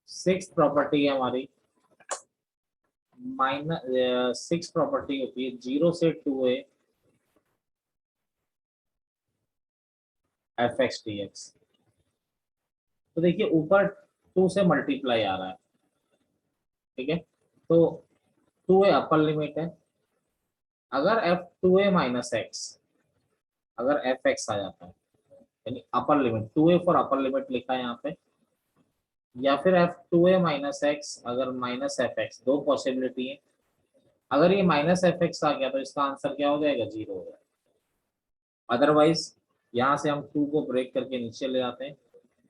Six property है हमारी, six property होती है 0 से 2a F x d x. तो देखिए ऊपर 2 से मल्टीप्लाई आ रहा है, ठीक है, तो 2a अपर लिमिट है। अगर एफ 2a माइनस एक्स, अगर एफ एक्स आ जाता है यानी upper limit, 2a for upper limit लिखा है यहाँ पे, या फिर एफ 2a माइनस एक्स अगर माइनस एफ एक्स, दो पॉसिबिलिटी है। अगर ये माइनस एफ एक्स आ गया तो इसका आंसर क्या हो जाएगा, 0 हो जाएगा। अदरवाइज यहाँ से हम 2 को ब्रेक करके नीचे ले आते हैं,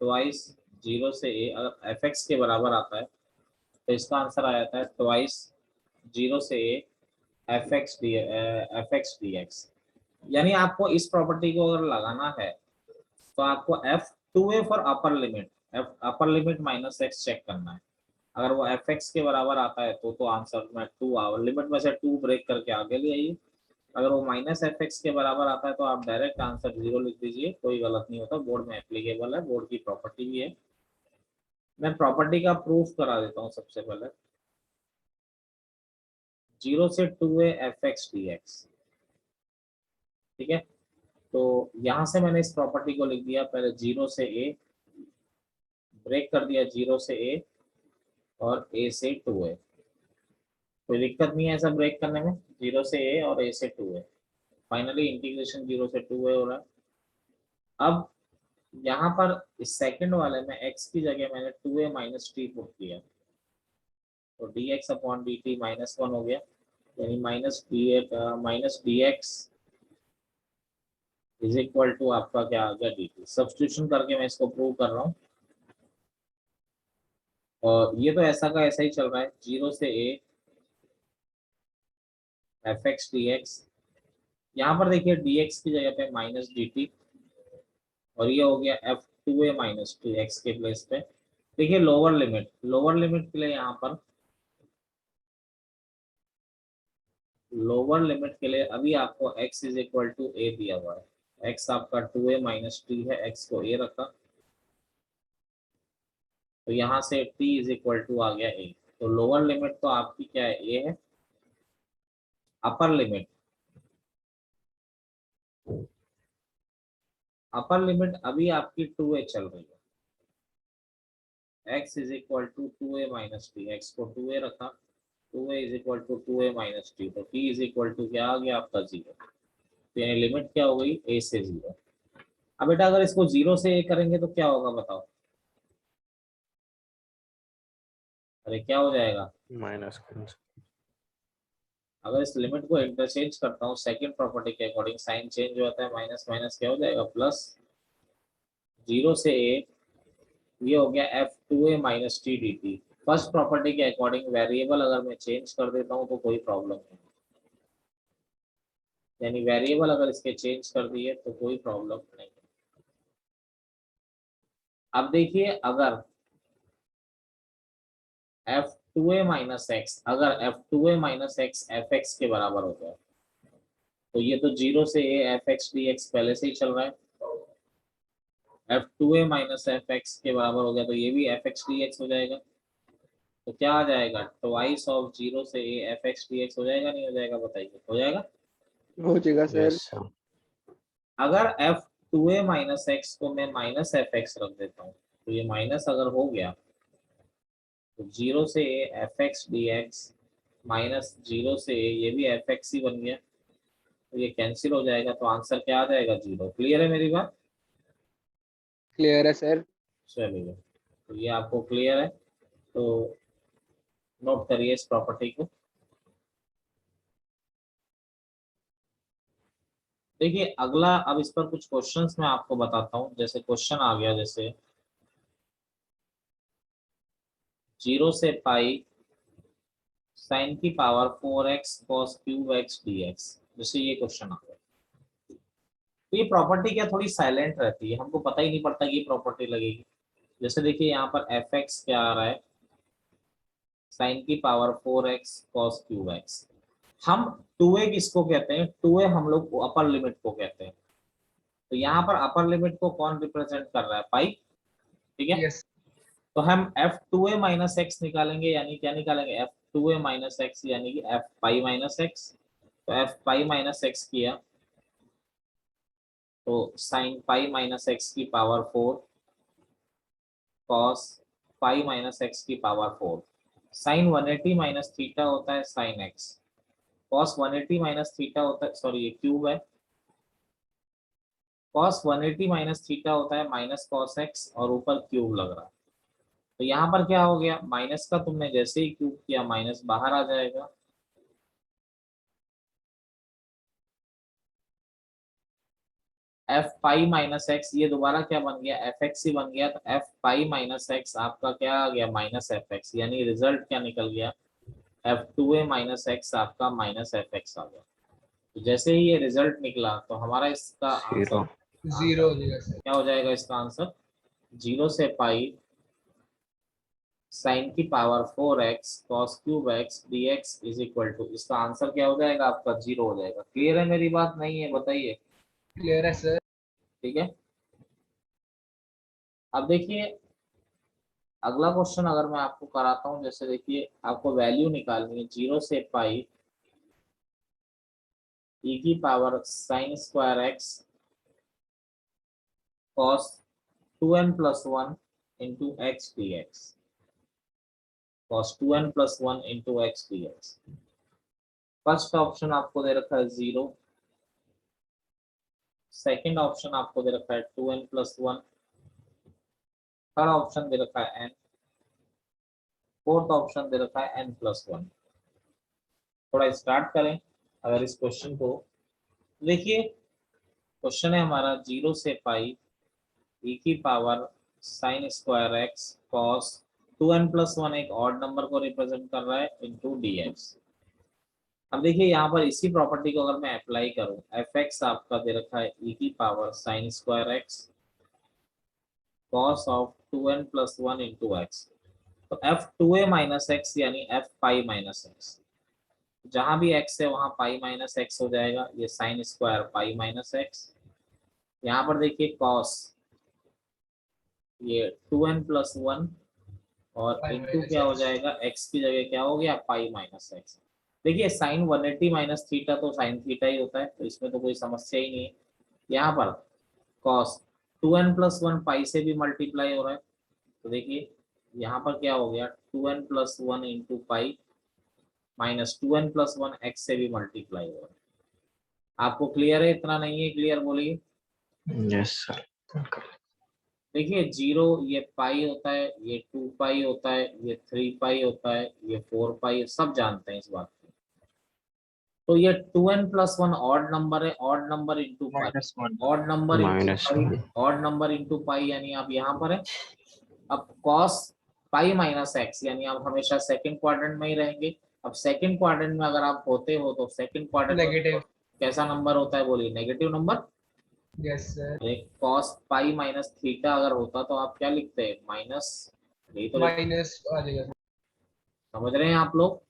ट्वाइस 0 से a, अगर एफ एक्स के बराबर आता है तो इसका आंसर आ जाता है ट्वाइस 0 से a f x d x. यानी आपको इस प्रॉपर्टी को अगर लगाना है तो आपको f 2a for upper limit, f upper limit minus x check करना है। अगर वो एफ एक्स के बराबर आता है तो आंसर में 2 लिमिट में से 2 ब्रेक करके आगे ले आइए। अगर वो माइनस एफ एक्स के बराबर आता है तो आप डायरेक्ट आंसर 0 लिख दीजिए, कोई गलत नहीं होता, बोर्ड में एप्लीकेबल है, बोर्ड की प्रॉपर्टी भी है। मैं प्रॉपर्टी का प्रूफ करा देता हूँ सबसे पहले। 0 से 2a F x d x, ठीक है, तो यहां से मैंने इस प्रॉपर्टी को लिख दिया, पहले 0 से a ब्रेक कर दिया, 0 से a और a से 2a, कोई दिक्कत नहीं है ऐसा ब्रेक करने में, 0 से a और a से 2a, फाइनली इंटीग्रेशन 0 से 2a हो रहा है। अब यहाँ पर इस सेकंड वाले में x की जगह मैंने 2a माइनस टी पुट किया, तो dx अपॉन dt माइनस 1 हो गया, यानी minus d x is equal to आपका क्या आ गया, dt। सब्स्टिट्यूशन करके मैं इसको प्रूव कर रहा हूँ, और ये तो ऐसा का ऐसा ही चल रहा है, 0 से a f x d x, यहाँ पर देखिए dx की जगह पे माइनस dt, और ये हो गया एफ 2a माइनस 2x के प्लेस पे। देखिए लोअर लिमिट के लिए यहाँ पर, लोअर लिमिट के लिए अभी आपको x is equal to a दिया हुआ है, x आपका 2a माइनस टी है, x को a रखा, तो यहाँ से t इज इक्वल टू आ गया a। तो लोअर लिमिट तो आपकी क्या है, a है। अपर लिमिट अभी आपकी 2a चल रही है, x is equal to 2a minus t, x को 2a रखा, 2a is equal to 2a minus t, तो t इज इक्वल टू क्या आ गया आपका 0, तो यानी लिमिट क्या हो गई, a से 0। अब बेटा अगर इसको 0 से a करेंगे तो क्या होगा बताओ, अरे क्या हो जाएगा, माइनस। अगर इस लिमिट को इंटरचेंज करता हूँ सेकंड प्रॉपर्टी के अकॉर्डिंग, साइन चेंज हो जाता है, माइनस माइनस क्या हो जाएगा प्लस, 0 से a, ये हो गया F 2a minus T D T. First property के अकॉर्डिंग वेरिएबल अगर मैं चेंज कर देता हूँ तो कोई प्रॉब्लम नहीं, यानी वेरिएबल अगर इसके चेंज कर दिए तो कोई प्रॉब्लम नहीं। अब देखिए अगर एफ 2a माइनस एक्स, अगर F 2a minus x F x के बराबर हो जाए, तो ये तो 0 से a f x d x पहले से ही चल रहा है, F 2a minus F x के बराबर हो गया तो ये भी एफ एक्स डी एक्स हो जाएगा, तो क्या आ जाएगा, ट्वाइस ऑफ 0 से a f x d x हो जाएगा, नहीं हो जाएगा बताइए, हो जाएगा। हो जाएगा सर। Yes sir. अगर एफ 2a माइनस एक्स को मैं माइनस एफ एक्स रख देता हूँ, तो ये माइनस अगर हो गया तो 0 से a f x d x minus 0 से a, ये भी एफ एक्स ही बन गया, तो ये कैंसिल हो जाएगा, तो आंसर क्या आ जाएगा, 0। क्लियर है मेरी बात, क्लियर है सर। चलिए तो ये आपको क्लियर है, तो नोट करिए इस प्रॉपर्टी को। देखिए अगला, अब इस पर कुछ क्वेश्चंस मैं आपको बताता हूँ, जैसे क्वेश्चन आ गया, जैसे 0 से पाई साइन की power 4x cos cube x dx, जैसे ये क्वेश्चन आ गया, तो ये प्रॉपर्टी क्या थोड़ी साइलेंट रहती है, हमको पता ही नहीं पड़ता ये प्रॉपर्टी लगेगी। जैसे देखिए यहाँ पर एफ एक्स क्या आ रहा है, साइन की power 4x cos cube x, हम 2a किसको कहते हैं, 2a हम लोग अपर लिमिट को कहते हैं, तो यहाँ पर अपर लिमिट को कौन रिप्रेजेंट कर रहा है, पाई, ठीक है। यस तो हम एफ टू ए माइनस एक्स निकालेंगे, यानी क्या निकालेंगे, एफ टू ए माइनस एक्स यानी कि एफ पाई माइनस एक्स। तो एफ पाई माइनस एक्स किया तो साइन पाई माइनस एक्स की power 4 cos pi minus x की पावर 4। साइन 180 माइनस थीटा होता है sine x, cos 180 minus theta होता है, सॉरी ये क्यूब है, कॉस 180 माइनस थीटा होता है माइनस कॉस एक्स और ऊपर क्यूब लग रहा है। तो यहाँ पर क्या हो गया, माइनस का तुमने जैसे ही क्यूब किया माइनस बाहर आ जाएगा, एफ पाई माइनस एक्स ये दोबारा क्या बन गया, एफ एक्स ही बन गया। तो एफ पाई माइनस एक्स आपका क्या आ गया, माइनस एफ एक्स, यानी रिजल्ट क्या निकल गया, एफ टू ए माइनस एक्स आपका माइनस एफ एक्स आ गया। तो जैसे ही ये रिजल्ट निकला तो हमारा इसका आंसर जीरो। जीरो हो जाएगा सर। क्या हो जाएगा, इसका आंसर 0 से पाई साइन की power 4x cos cube x d x is equal to, इसका आंसर क्या हो जाएगा आपका 0 हो जाएगा। क्लियर है मेरी बात, नहीं है बताइए। क्लियर है सर। ठीक है, अब देखिए अगला क्वेश्चन अगर मैं आपको कराता हूं, जैसे देखिए आपको वैल्यू निकालनी है 0 से पाई ई की power sine square x cos 2n plus 1 into x d x, cos 2n plus 1 into x d x. First option आपको दे रखा है 0, सेकेंड ऑप्शन आपको दे रखा है 2n प्लस 1, थर्ड ऑप्शन दे रखा है n, फोर्थ ऑप्शन दे रखा है n प्लस 1। थोड़ा स्टार्ट करें अगर इस क्वेश्चन को, देखिए क्वेश्चन है हमारा 0 से पाई ई की power sine square x cos 2n plus 1 एक ऑड नंबर को रिप्रेजेंट कर रहा है इंटू डी एक्स। अब देखिए यहाँ पर इसी प्रॉपर्टी को अगर मैं अप्लाई करूं, एफ एक्स आपका दे रखा है ई की power sine square x cos of 2n plus 1 into x. तो एफ टू ए माइनस एक्स यानी एफ पाई माइनस एक्स, जहां भी x है वहां पाई माइनस एक्स हो जाएगा, ये sine square pi minus x. यहाँ पर देखिए cos ये 2n प्लस 1 और पाई इंटू माइनस क्या हो एक्स। जाएगा, x की जगह क्या हो गया पाई माइनस एक्स। देखिए साइन 180 माइनस थीटा तो साइन थीटा ही होता है, तो इसमें तो कोई समस्या ही नहीं है। यहाँ पर cos 2n प्लस 1 पाई से भी मल्टीप्लाई हो रहा है, तो देखिए यहाँ पर क्या हो गया 2n plus 1 into pi minus 2n plus 1 x से भी मल्टीप्लाई हो रहा है। आपको क्लियर है, इतना नहीं है क्लियर बोलिए। Yes sir. देखिए 0 ये पाई होता है, ये 2 पाई होता है, ये 3 पाई होता है, ये 4 पाई, सब जानते हैं इस बात को। तो ये 2n प्लस 1 ऑड नंबर है, odd number into pi, -1। Odd number into minus pi, 1। Odd number into pi यानी आप यहाँ पर है। अब cos पाई माइनस एक्स यानी आप हमेशा सेकंड क्वाड्रेंट में ही रहेंगे। अब सेकंड क्वाड्रेंट में अगर आप होते हो तो सेकंड क्वाड्रेंट में नेगेटिव। कैसा नंबर होता है बोलिए, नेगेटिव नंबर। Yes sir. एक cos पाई माइनस थीटा अगर होता तो आप क्या लिखते हैं, माइनस, यही तो माइनस आ जाएगा। समझ रहे हैं आप लोग।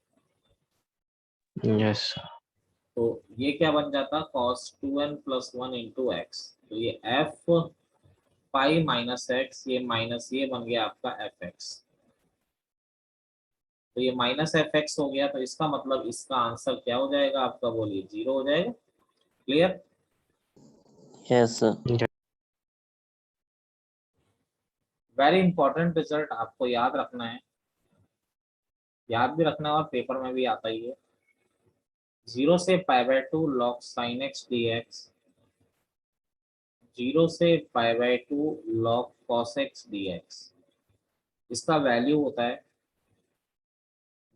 Yes sir. तो ये क्या बन जाता, cos 2n plus 1 into x. तो ये f पाई माइनस एक्स, ये माइनस ये बन गया आपका एफ एक्स। तो ये माइनस एफ एक्स हो गया, तो इसका मतलब इसका आंसर क्या हो जाएगा आपका बोलिए, 0 हो जाएगा। Clear. Yes sir. Very important result आपको याद रखना है, याद भी रखना है और पेपर में भी आता ही है। 0 से pi by 2 log sin x dx, 0 से pi by 2 log cos x dx, इसका वैल्यू होता है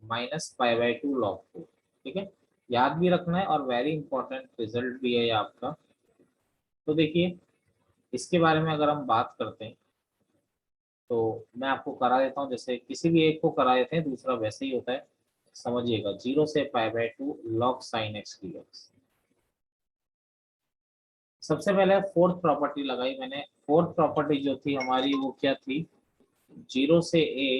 माइनस पाई बाय 2 log 4। ठीक है, याद भी रखना है और वेरी इंपॉर्टेंट रिजल्ट भी है ये आपका। तो देखिए इसके बारे में अगर हम बात करते हैं तो मैं आपको करा देता हूँ, जैसे किसी भी एक को करा देते हैं, दूसरा वैसे ही होता है, समझिएगा। 0 से pi by 2 log sin x dx। सबसे पहले फोर्थ प्रॉपर्टी लगाई मैंने, फोर्थ प्रॉपर्टी जो थी हमारी वो क्या थी, 0 से a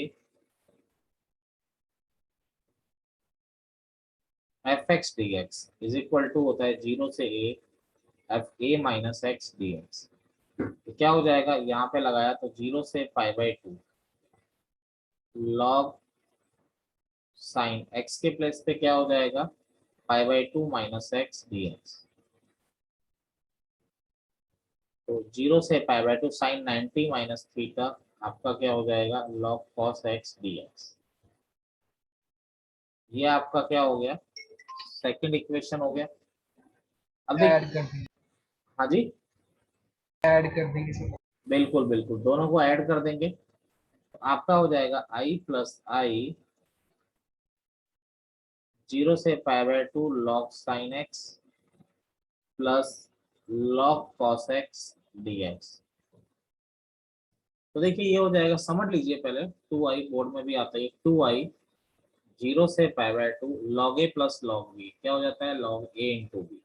f x d x is equal to होता है 0 से a f a minus x d x. तो क्या हो जाएगा, यहाँ पे लगाया तो 0 से pi by 2 log sign x के प्लेस पे क्या हो जाएगा, π/2 माइनस एक्स डी एक्स। तो 0 से π/2 साइन 90 माइनस थीटा आपका क्या हो जाएगा, log cos x d x. ये आपका क्या हो गया, सेकंड इक्वेशन हो गया। अब ऐड देखिए, कर देंगे, हाँ जी ऐड कर देंगे सर। बिल्कुल बिल्कुल, दोनों को ऐड कर देंगे तो आपका हो जाएगा i प्लस आई 0 से π/2 log sine x plus log cos x d x. तो देखिए ये हो जाएगा, समझ लीजिए पहले, 2i बोर्ड में भी आता है, 2i 0 से π/2 लॉग ए प्लस लॉग बी क्या हो जाता है, लॉग ए इंटू बी।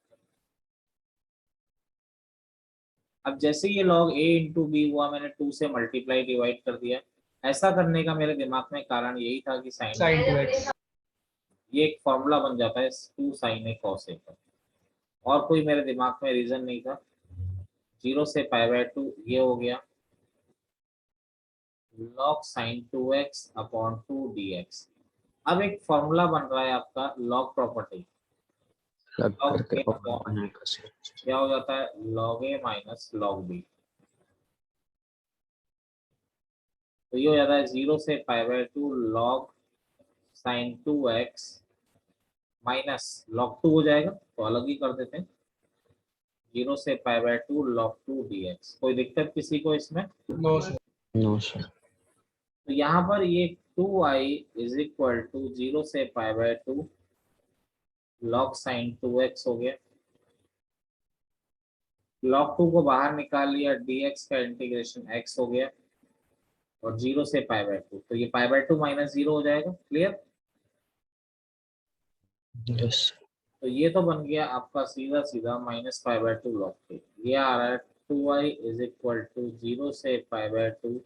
अब जैसे ये लॉग ए इंटू बी हुआ, मैंने 2 से मल्टीप्लाई डिवाइड कर दिया। ऐसा करने का मेरे दिमाग में कारण यही था कि साइन साइन 2x, ये एक फॉर्मूला बन जाता है 2 साइन ए कॉस ए का, और कोई मेरे दिमाग में रीजन नहीं था। 0 से π/2 ये हो गया log sign 2x upon 2 dx। अब एक फॉर्मूला बन रहा है आपका लॉग प्रॉपर्टी, लग लॉग करके ए अपॉन बनाने का सर। क्या हो जाता है, लॉग ए माइनस लॉग बी। तो ये हो जाता है 0 से π/2 log sign 2x minus log 2 हो जाएगा तो अलग ही कर देते हैं, 0 से π/2 लॉग 2 dx। कोई दिक्कत किसी को इसमें? No sir. No sir. तो यहाँ पर ये 2i इज इक्वल टू 0 से π/2 लॉग साइन 2x हो गया, लॉग 2 को बाहर निकाल लिया, dx का इंटीग्रेशन x हो गया, और 0 से π/2 तो ये π/2 माइनस 0 हो जाएगा। क्लियर? यस तो ये तो बन गया आपका सीधा सीधा माइनस π/2 लॉग 2। ये आ रहा है 2i इज इक्वल टू 0 से π/2।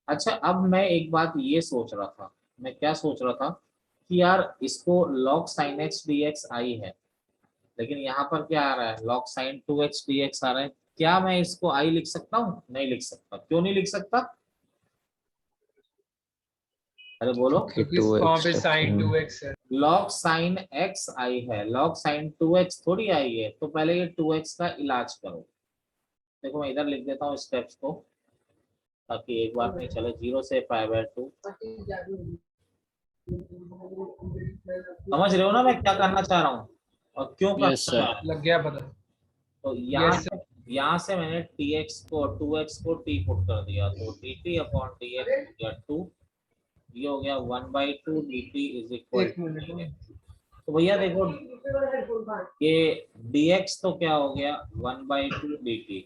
अच्छा, अब मैं एक बात ये सोच रहा था, मैं क्या सोच रहा था कि यार इसको log sin x dx आई है, लेकिन यहाँ पर क्या आ रहा है, log sin 2x dx आ रहा है। क्या मैं इसको आई लिख सकता हूँ? नहीं लिख सकता। क्यों नहीं लिख सकता? अरे बोलो। क्योंकि इस फॉर्म पे साइन 2x है। log sin x आई है, log sin 2x थोड़ी आई है। तो पहले ये 2x का इलाज करो। देखो मैं इधर लिख देता हूँ स्टेप्स को, ताकि एक बार नहीं चले। 0 से π/2, समझ रहे हो ना मैं क्या करना चाह रहा हूँ और क्यों करना Yes, चाह sir. रहा हूँ? लग गया पता। तो यहाँ Yes, यहाँ से मैंने tx को 2x को t पुट कर दिया, तो dt अपॉन dx हो गया 2, ये हो गया 1/2 dt इज इक्वल एक मिनट। तो भैया देखो ये dx तो क्या हो गया 1/2 dt।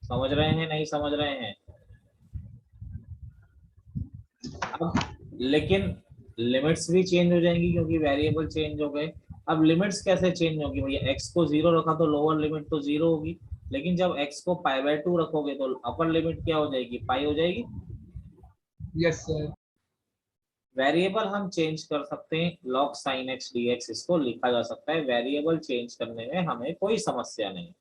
समझ रहे हैं नहीं समझ रहे हैं? अब लेकिन लिमिट्स भी चेंज हो जाएंगी क्योंकि वेरिएबल चेंज हो गए। अब लिमिट्स कैसे चेंज होगी भैया, x को 0 रखा तो लोअर लिमिट तो 0 होगी, लेकिन जब x को π/2 रखोगे तो अपर लिमिट क्या हो जाएगी, पाई हो जाएगी। Yes sir. वेरिएबल हम चेंज कर सकते हैं, log sin x dx इसको लिखा जा सकता है, वेरिएबल चेंज करने में हमें कोई समस्या नहीं।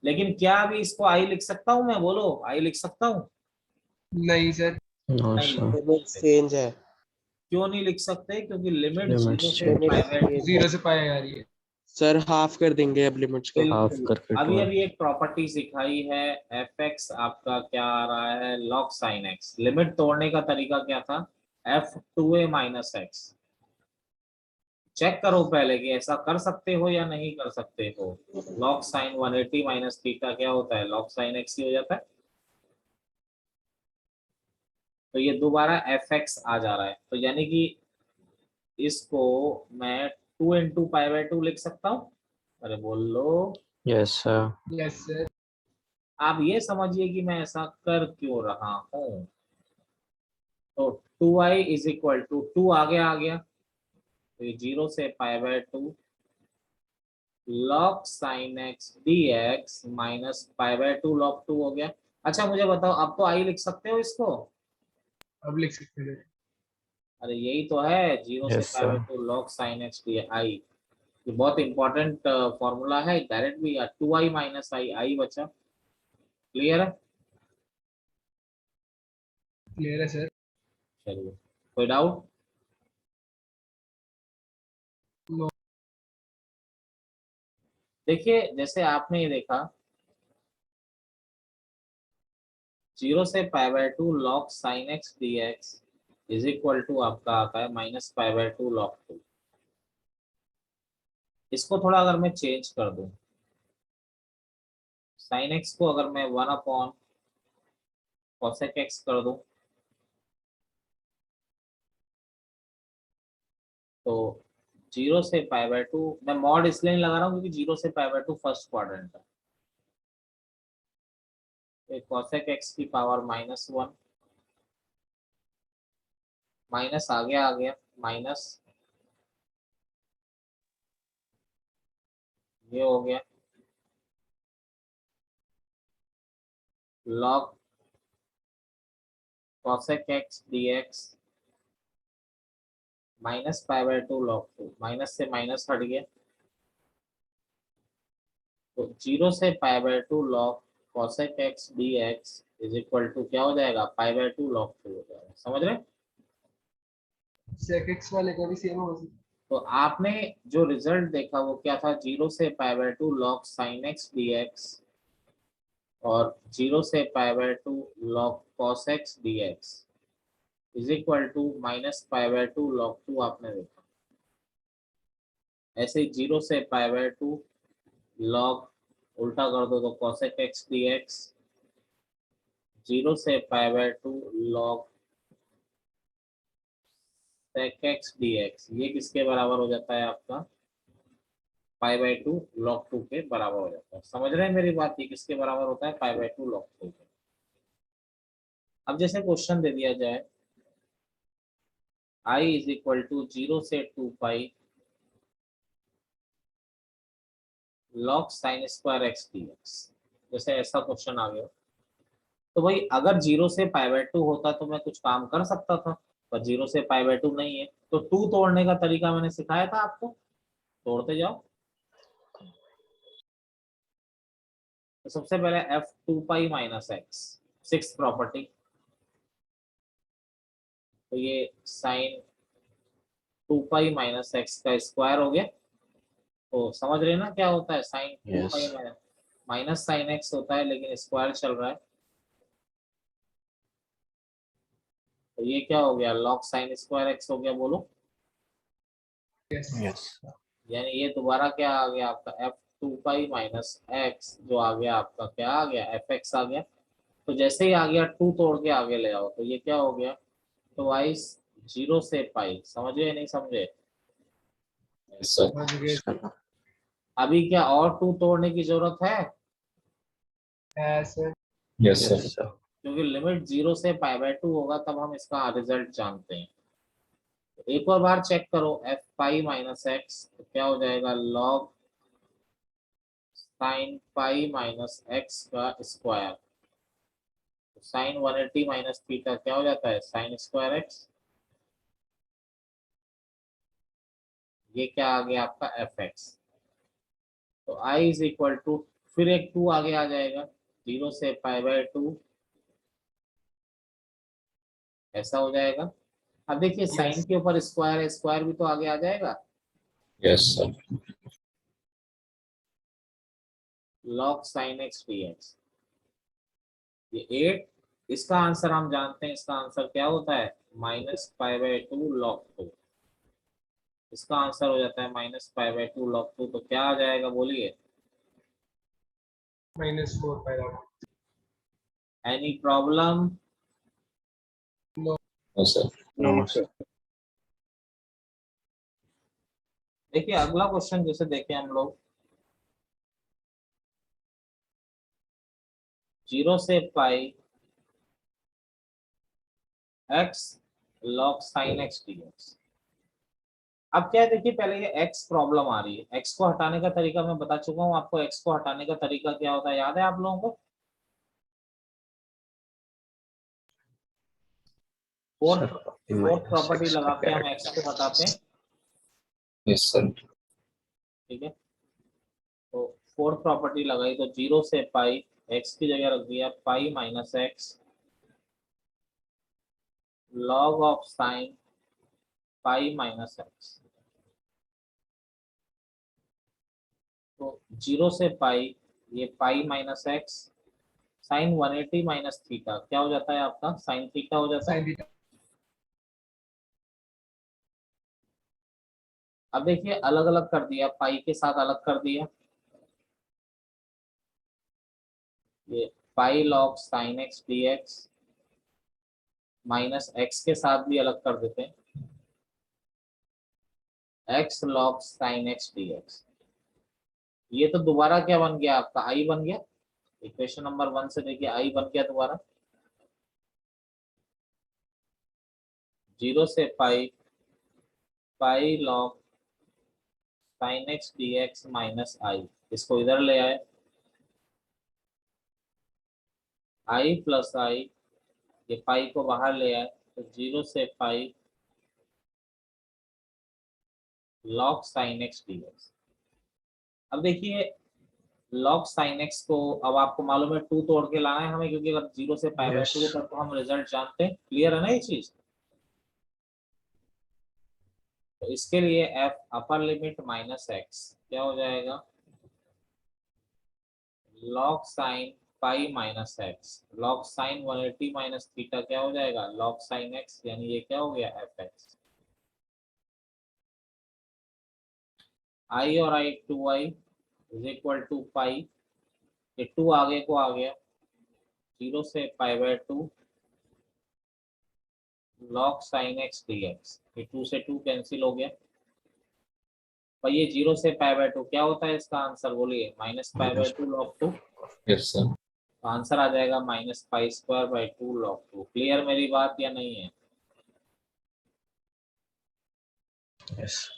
लेकिन क्या अभी इसको आई लिख सकता हूं मैं? बोलो, आई लिख सकता हूं? नहीं सर। नो नहीं सर। लिख Limit सकते। change है। क्यों नहीं लिख सकते? क्योंकि लिमिट 0 लिमिट्स से चेंज। Limit π/2 change 0 है। से पाई आ रही है। सर हाफ कर देंगे अब लिमिट्स को। हाफ बिल्कुल। करके अभी 12। अभी एक प्रॉपर्टी सिखाई है, fx आपका क्या आ रहा है, log sin x। लिमिट तोड़ने का तरीका क्या था, f2a माइनस एक्स। चेक करो पहले कि ऐसा कर सकते हो या नहीं कर सकते हो। log sin 180 माइनस थीटा क्या होता है, log sin x ही हो जाता है। तो ये दोबारा fx आ जा रहा है, तो यानी कि इसको मैं 2 इंटू π/2 लिख सकता हूँ। अरे बोलो। Yes sir. Yes sir. आप ये समझिए कि मैं ऐसा कर क्यों रहा हूँ। तो 2i इज इक्वल टू 2 आगे आ गया, तो ये 0 से π/2 log sin x dx minus π/2 log 2 हो गया। अच्छा मुझे बताओ, अब तो आई लिख सकते हो इसको? अब लिख सकते हैं। अरे यही तो है, 0 से yes sir. π/2 log sin x dx I. ये बहुत इंपॉर्टेंट फॉर्मूला है, डायरेक्ट भी 2i माइनस आई बचा। क्लियर है? क्लियर है सर। चलिए कोई डाउट? No. देखिए जैसे आपने ये देखा 0 से π/2 log sin x dx is equal to आपका आता है -π/2 log 2। इसको थोड़ा अगर मैं चेंज कर दूं, sin x को अगर मैं 1 cosec x कर दूं तो 0 से π/2, मैं मॉड इसलिए नहीं लगा रहा हूँ क्योंकि 0 से π/2 फर्स्ट क्वाड्रेंट है। cosec x की पावर -1 माइनस आ गया माइनस, ये हो गया log cosec x dx -π/2 log 2, minus से माइनस हट गया तो 0 से π/2 log cosec x dx is equal to क्या हो जाएगा, π/2 log 2 हो जाएगा। समझ रहे? sec x वाले का भी सेम हो सकता तो आपने जो रिजल्ट देखा वो क्या था, 0 से π/2 log sin x dx और 0 से π/2 log cos x dx is equal to -π/2 log 2 आपने देखा। ऐसे ही 0 से π/2 log उल्टा कर दो तो cosec x dx, 0 से π/2 log sec x dx ये किसके बराबर हो जाता है आपका, π/2 log 2 के बराबर हो जाता है। समझ रहे हैं मेरी बात? ये किसके बराबर होता है, π/2 log 2 के। अब जैसे क्वेश्चन दे दिया जाए I इज इक्वल टू 0 से 2π log sin square x dx, जैसे ऐसा क्वेश्चन आ गया तो भाई अगर 0 से π/2 होता तो मैं कुछ काम कर सकता था, पर 0 से π/2 नहीं है तो 2 तोड़ने का तरीका मैंने सिखाया था आपको, तोड़ते जाओ। तो सबसे पहले f 2π - x, सिक्स प्रॉपर्टी, तो ये साइन 2π - x का स्क्वायर हो गया। तो समझ रहे हैं ना क्या होता है, sine 2π Yes. Minus sine x होता है लेकिन स्क्वायर चल रहा है, तो ये क्या हो गया, लॉग साइन स्क्वायर x हो गया। बोलो है। Yes. Yes. यानी ये दोबारा क्या आ गया आपका f 2π - x, जो आ गया आपका क्या आ गया, fx आ गया। तो जैसे ही आ गया 2 तोड़ के आगे ले आओ तो ये क्या हो गया, तो वाइस 0 से पाई। समझे या नहीं समझे? Yes, sir. समझ गए। Sir. अभी क्या और 2 तोड़ने की जरूरत है, सर Yes, sir. क्योंकि लिमिट 0 से π/2 होगा तब हम इसका रिजल्ट जानते हैं। एक और बार चेक करो, f π - x तो क्या हो जाएगा, log sin π - x का स्क्वायर, साइन 180 - थीटा क्या हो जाता है, साइन स्क्वायर x। ये क्या आ गया आपका fx। तो I इज इक्वल टू, फिर एक 2 आगे आ जाएगा 0 से π/2, ऐसा हो जाएगा। अब देखिए साइन के ऊपर स्क्वायर है, स्क्वायर भी तो आगे आ जाएगा, Yes, sir. log sin x dx, ये 8, इसका आंसर हम जानते हैं, इसका आंसर क्या होता है, -π/2 log 2। इसका आंसर हो जाता है -π/2 log 2। तो क्या आ जाएगा बोलिए, -4π। Any problem? No. No, sir. No, sir. देखिए अगला क्वेश्चन जैसे देखें हम लोग, 0 से पाई x log sin x dx। अब क्या है, देखिए पहले ये x प्रॉब्लम आ रही है, x को हटाने का तरीका मैं बता चुका हूँ आपको। x को हटाने का तरीका क्या होता है, याद है आप लोगों को? फोर्थ प्रॉपर्टी लगा के हम x को हटाते हैं, Yes, sir. ठीक है। तो फोर्थ प्रॉपर्टी लगाई तो 0 से पाई, x की जगह रख दिया π - x log of sine pi minus x. तो 0 से पाई, ये pi minus x sine 180 minus theta क्या हो जाता है आपका, साइन थीटा हो जाता है। Sine theta. अब देखिए अलग अलग कर दिया, पाई के साथ अलग कर दिया, ये पाई log sine x d x minus x के साथ भी अलग कर देते हैं, x log sine x d x. ये तो दोबारा क्या बन गया आपका, आई बन गया। इक्वेशन नंबर 1 से देखिए आई बन गया दोबारा, 0 से pi, pi log sine x d x minus I, इसको इधर ले आए, आई प्लस आई, ये पाई को बाहर ले आए, तो 0 से पाई log sine x d x. अब देखिए लॉग साइन एक्स को, अब आपको मालूम है 2 तोड़ के लाना है हमें, क्योंकि अगर 0 से पाई बाय 2 तक तो हम रिजल्ट जानते हैं, क्लियर है ना ये चीज। तो इसके लिए F upper limit minus x क्या हो जाएगा, log sign pi minus x, log sign 180 minus theta क्या हो जाएगा, लॉग साइन एक्स, यानी ये क्या हो गया एफ एक्स। आई और i 2i is equal to pi, ये 2 आगे को आ गया, 0 से pi by 2 log sine x d x, ये 2 से 2 कैंसिल हो गया। पर ये 0 से पाई बाय 2 क्या होता है इसका आंसर, बोलिए, minus pi by 2 log 2। Yes, sir. तो आंसर आ जाएगा minus pi square by 2 log 2। Clear मेरी बात या नहीं है। Yes.